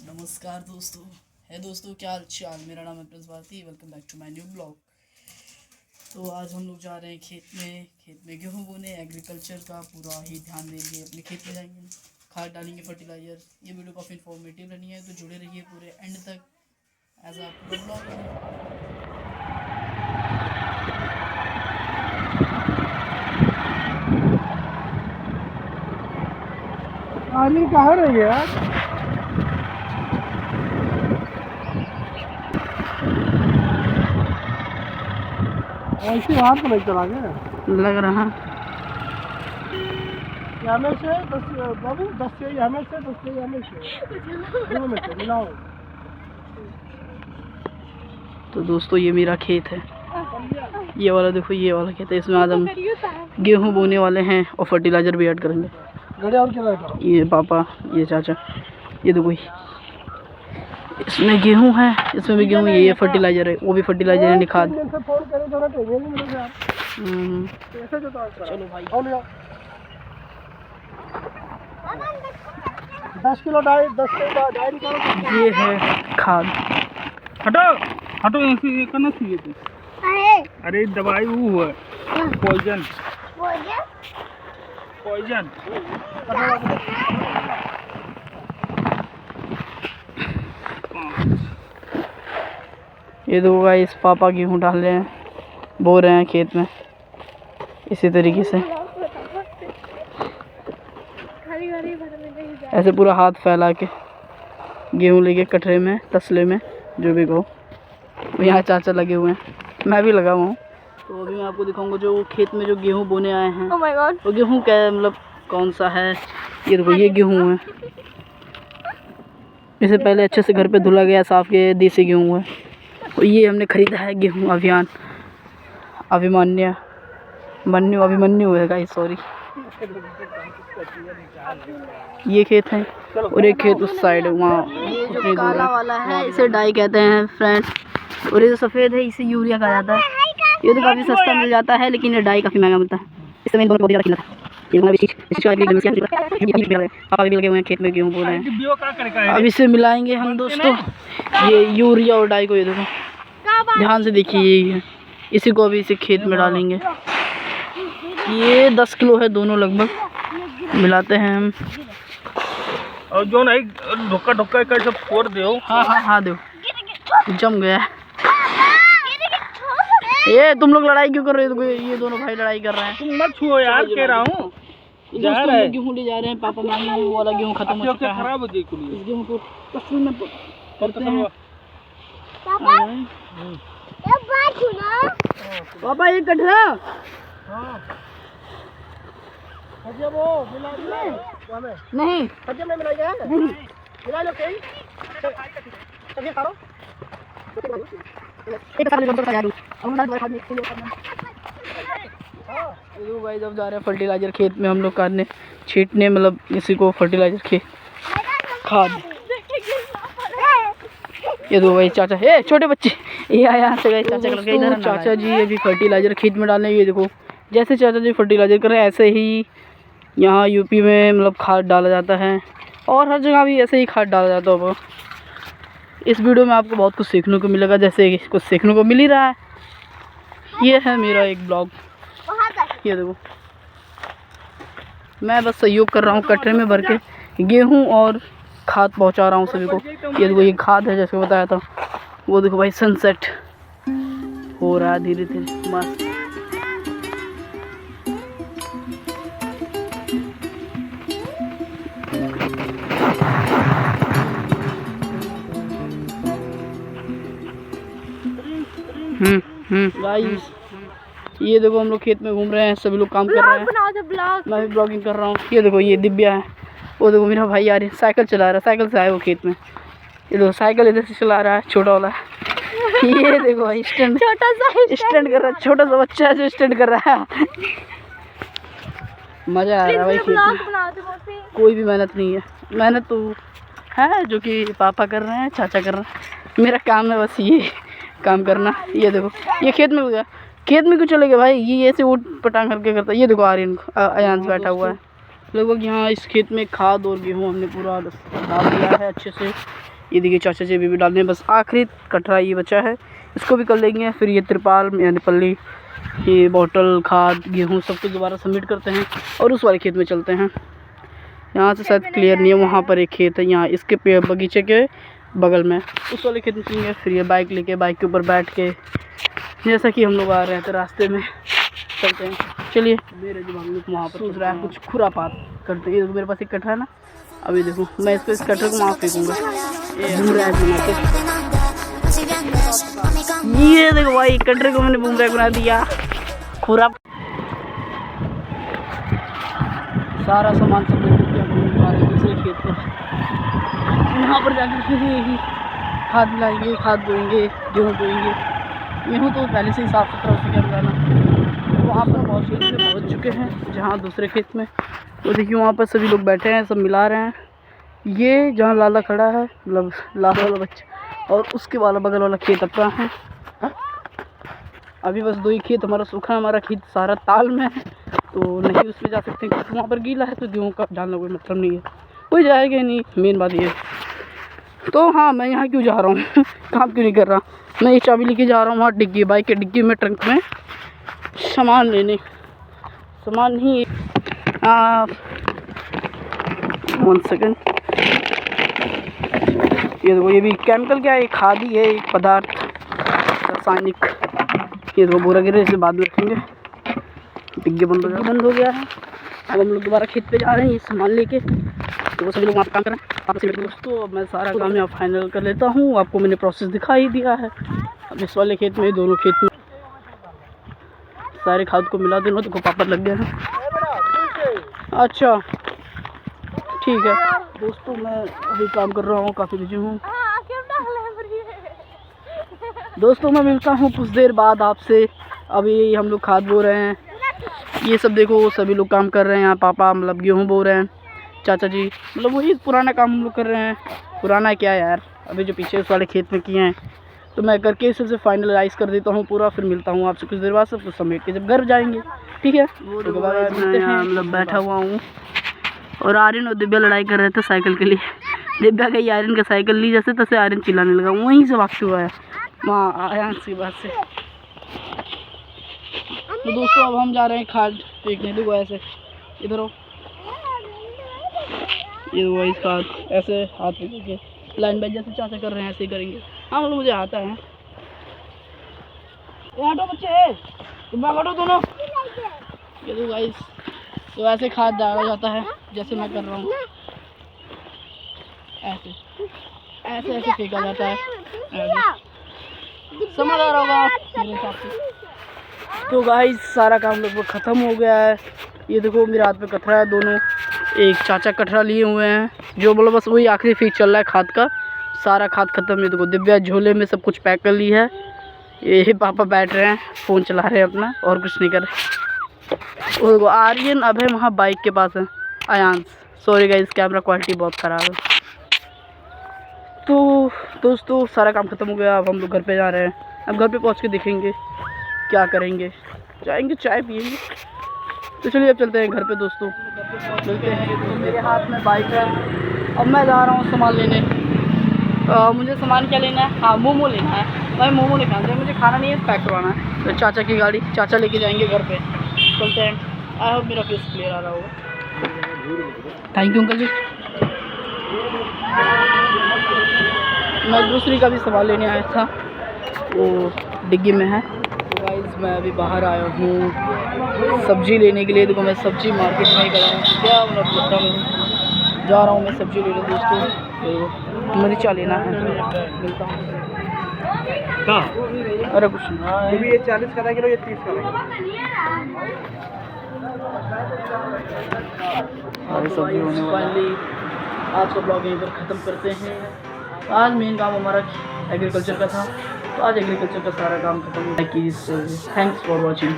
नमस्कार दोस्तों क्या हाल चाल। मेरा नाम है Prince Bharti. Welcome back to my new blog. तो आज हम लोग जा रहे हैं खेत में गेहूं बोने। एग्रीकल्चर का पूरा ही ध्यान देंगे। अपने खेत में जाएंगे, खाद डालेंगे, फर्टिलाइजर। ये वीडियो काफ़ी इन्फॉर्मेटिव रहनी है, तो जुड़े रहिए पूरे एंड तक एज आ पूरा ब्लॉग। पानी कहाँ रही है यार? ऐसे हाथ में नहीं चला गया लग रहा हमें से 10 से हमें से 10 से हमें से दोनों में से मिलाओ। तो दोस्तों ये मेरा खेत है। ये वाला देखो, ये वाला खेत है। इसमें आज हम गेहूँ बोने वाले हैं और फर्टिलाइजर भी ऐड करेंगे। और क्या ये पापा, ये चाचा, ये देखो इसमें गेहूं है, इसमें भी गेहूं। ये फर्टिलाइजर है, वो भी फर्टिलाइजर है, खाद। चलो भाई, 10 किलो डाई 10 किलो डाई निकालो। ये है खाद। हटो हटो, ऐसे करना चाहिए थी। अरे दवाई वो है, पॉइजन पॉइजन। ये दो गाइस, पापा गेहूं डाल रहे हैं, बो रहे हैं खेत में इसी तरीके से। ऐसे पूरा हाथ फैला के गेहूं लेके कटरे में, तसले में, जो भी कहो। यहाँ चाचा लगे हुए हैं, मैं भी लगा हुआ हूँ। तो अभी मैं आपको दिखाऊंगा जो खेत में जो गेहूं बोने आए हैं। वो गेहूं क्या है, मतलब कौन सा है। ये देखो, ये गेहूं है। इसे पहले अच्छे से घर पे धुला गया, साफ के देसी गेहूं है। और ये हमने खरीदा है गेहूं अभिमन्यु है गाइस, सॉरी। ये खेत है और एक खेत उस साइड है, वहाँ। ये जो काला वाला है इसे डाई कहते हैं फ्रेंड्स, और ये जो सफ़ेद है इसे यूरिया कहा जाता है। ये तो काफ़ी सस्ता मिल जाता है, लेकिन ये डाई काफ़ी महंगा मिलता है। इस समय दोनों बहुत ज़्यादा पापा भी लगे हुए हैं खेत में, गेहूँ बो रहे हैं। अब इसे मिलाएंगे हम दोस्तों, ये यूरिया और डाई को। ये देखो, ध्यान से देखिए, यही है। इसी को अभी इसे खेत में डालेंगे। ये 10 किलो है दोनों लगभग। मिलाते हैं हम। और जो नहीं ढोका ढोका कर सब फोड़ दो। हाँ दो, जम गया है। ये तुम लोग लड़ाई क्यों कर रहे हो? ये दोनों भाई लड़ाई कर रहे हैं। तुम मत छुओ यार, कह रहा हूँ। गेहूँ ले जा रहे हैं पापा, मांगे हैं। वो वाला गेहूँ खत्म हो चुका है। खराब हो जाए इस गेहूँ को तसले में करते हैं। पापा ये कटरा नहीं, जब जा रहे हैं फर्टिलाइजर खेत में हम लोग करने, छीटने, मतलब इसी को फर्टिलाइजर खेत खाद। ये दो भाई चाचा, हे छोटे बच्चे, ये आया से गए चाचा करके इधर। चाचा जी अभी फर्टिलाइजर खेत में डालने। ये देखो, जैसे चाचा जी फर्टिलाइजर कर रहे हैं, ऐसे ही यहाँ यूपी में मतलब खाद डाला जाता है, और हर जगह भी ऐसे ही खाद डाला जाता होगा। इस वीडियो में आपको बहुत कुछ सीखने को मिलेगा, जैसे कुछ सीखने को मिल ही रहा है। ये है मेरा एक ब्लॉग। ये देखो, मैं बस सहयोग कर रहा हूँ, कटरे में भर के गेहूँ और खाद पहुँचा रहा हूँ सभी को। ये देखो, ये खाद है जैसे बताया था। वो देखो भाई, सनसेट हो रहा है धीरे धीरे, मस्त। गाइस, ये देखो हम लोग खेत में घूम रहे हैं, सभी लोग काम कर रहे हैं। मैं भी ब्लॉगिंग कर रहा हूँ। ये देखो, ये दिव्या है। वो देखो मेरा भाई आ रही है, साइकिल चला रहा है, साइकिल से आए वो खेत में। ये देखो, साइकिल इधर से चला रहा है, छोटा वाला। ये देखो भाई, स्टैंड कर रहा है, छोटा सा बच्चा है जो स्टैंड कर रहा है। मजा आ रहा है भाई खेत में। कोई भी मेहनत नहीं है, मेहनत तो है जो कि पापा कर रहे हैं, चाचा कर रहे हैं। मेरा काम है बस ये काम करना। ये देखो, ये खेत में हो गया। खेत में क्यों चले गए भाई? ये ऐसे उठ पटांग करके करता है। ये देखो, आर्यन अयांश बैठा हुआ है। लगभग यहाँ इस खेत में खाद और गेहूँ हमने पूरा डाल दिया है अच्छे से। ये देखिए चाचा जी भी डालने, बस आखिरी कटरा ये बचा है, इसको भी कर लेंगे। फिर ये तिरपाल यानी पल्ली, ये बोतल, खाद, गेहूँ सब कुछ दोबारा सबमिट करते हैं और उस वाले खेत में चलते हैं। यहाँ से शायद क्लियर नहीं है, वहाँ पर एक खेत है, यहाँ इसके बगीचे के बगल में उस वाले खेत में चलेंगे। फिर ये बाइक लेके, बाइक के ऊपर बैठ के, जैसा कि हम लोग आ रहे हैं तो रास्ते में चलते हैं। चलिए, मेरे दिमाग में वहाँ पर सोच रहा है कुछ खुरापात करते हैं। मेरे पास एक कटरा है ना, अभी देखो मैं इसको, इस कटरे को वहाँ फेंकूँगा। ये देखो भाई, कटरे को मैंने बूमरैंग बना दिया। खुरा सारा सामान सब दूसरे खेत पर, यहाँ पर जाकर फिर यही खाद मिलाएंगे, खाद बोएंगे, गेहूँ बोएंगे। गेहूँ तो पहले से ही साफ़ सुथरा उससे क्या मिलाना। वहाँ पर बहुत खेत से पहुँच चुके हैं, जहाँ दूसरे खेत में, तो देखिए वहाँ पर सभी लोग बैठे हैं, सब मिला रहे हैं। ये जहाँ लाला खड़ा है, मतलब लाला वाला बच्चा, और उसके वाला बगल वाला खेत अपना है। अभी बस 2 ही खेत हमारा सूखा है, हमारा खेत सारा ताल में है, तो नहीं उसमें जा सकते क्योंकि वहाँ पर गीला है, तो गेहूँ का डालना कोई मतलब नहीं है, कोई जाएगा ही नहीं। मेन बात ये है। तो हाँ, मैं यहाँ क्यों जा रहा हूँ काम क्यों नहीं कर रहा, मैं ये चाबी लेके जा रहा हूँ वहाँ डिग्गी, बाइक के डिग्गी में, ट्रंक में सामान लेने। सामान नहीं, 1 सेकेंड, ये देखो, ये भी केमिकल क्या है, खाद ही है, एक पदार्थ रासायनिक। ये देखो बोरा गिरे, इसे बाद में रखेंगे। डिग्गी बंद हो गया है। अब हम लोग दोबारा खेत पे जा रहे हैं ये सामान लेके, तो वो सभी लोग वहाँ पर काम कर रहे हैं। आपसे दोस्तों, अब मैं सारा काम यहाँ फाइनल कर लेता हूँ। आपको मैंने प्रोसेस दिखा ही दिया है। अब इस वाले खेत में, दोनों खेत में सारे खाद को मिला देना, तो पापड़ लग गया है। अच्छा ठीक है दोस्तों, मैं अभी काम कर रहा हूँ, काफ़ी बिजी हूँ दोस्तों। मैं मिलता हूँ कुछ देर बाद आपसे। अभी हम लोग खाद बो रहे हैं, ये सब देखो सभी लोग काम कर रहे हैं यहाँ। पापा मतलब गेहूँ बो रहे हैं, चाचा जी मतलब वही पुराना काम हम लोग कर रहे हैं। पुराना क्या यार, अभी जो पीछे उस वाले खेत में किए हैं, तो मैं करके इसे से फाइनलाइज़ कर देता हूँ पूरा। फिर मिलता हूँ आपसे कुछ देर बाद, सब कुछ समेट के जब घर जाएंगे, ठीक है। तो मतलब बैठा हुआ हूँ और आर्यन और दिव्या लड़ाई कर रहे थे साइकिल के लिए। दिव्या गई आर्यन का साइकिल ली, जैसे तैसे आर्यन चिल्लाने लगा, वहीं से भागते हुआ है वहाँ आर्यन की बात से। तो दोस्तों, अब हम जा रहे हैं खाद फेंकने। देखो ऐसे, इधर हो, ये वो इस खाद ऐसे हाथ में लेके लाइन बाई जैसे चाचा कर रहे हैं ऐसे ही करेंगे। हाँ मतलब मुझे आता है। हटो बच्चे, तुम हटो दोनों। ये देखो गाइस, तो ऐसे खाद डाला जाता है जैसे मैं कर रहा हूँ, ऐसे ऐसे ऐसे फेंका जाता है, समझ आ रहा होगा मेरे हिसाब से। तो गाइस, सारा काम लगभग ख़त्म हो गया है। ये देखो मेरे हाथ में कटरा है दोनों, एक चाचा कटरा लिए हुए हैं, जो बोलो बस वही आखिरी फेज चल रहा है खाद का। सारा खाद ख़त्म है। देखो दिव्या झोले में सब कुछ पैक कर ली है। ये पापा बैठ रहे हैं, फ़ोन चला रहे हैं अपना, और कुछ नहीं कर रहे। और आर्यन अब है वहाँ बाइक के पास है, Aayansh. Sorry guys, camera quality बहुत ख़राब है। तो दोस्तों, सारा काम ख़त्म हो गया। अब हम लोग घर पे जा रहे हैं। अब घर पे पहुँच के देखेंगे क्या करेंगे, जाएंगे चाय पियेंगे। तो चलिए अब चलते हैं घर पे दोस्तों, मिलते हैं। तो मेरे हाथ में बाइक है, अब मैं जा रहा हूँ सामान लेने। मुझे सामान क्या लेना है, हाँ मोमो लेना है। भाई मोमो नहीं खाना, मुझे खाना नहीं है, पैक करवाना है। तो चाचा की गाड़ी, चाचा लेके जाएंगे घर पे। चलते हैं। आई होप मेरा फेस क्लियर आ रहा होगा। थैंक यू अंकल जी। मैं ग्रोसरी का भी सामान लेने आया था, वो डिग्गी में है। तो गाइस, मैं अभी बाहर आया हूँ सब्ज़ी लेने के लिए। देखो मैं सब्ज़ी मार्केट में ही गया हूँ, क्या मतलब जा रहा हूँ मैं सब्ज़ी लेने दोस्तों। तो मिर्चा लेना है, मिलता हूँ। अरे कुछ नहीं, ये 40 का किलो, ये 30 का। फाइनली आज का ब्लॉग यहीं पर ख़त्म करते हैं। आज मेन काम हमारा एग्रीकल्चर का था, तो आज एग्रीकल्चर का सारा काम खत्म हो गया। Thanks for watching.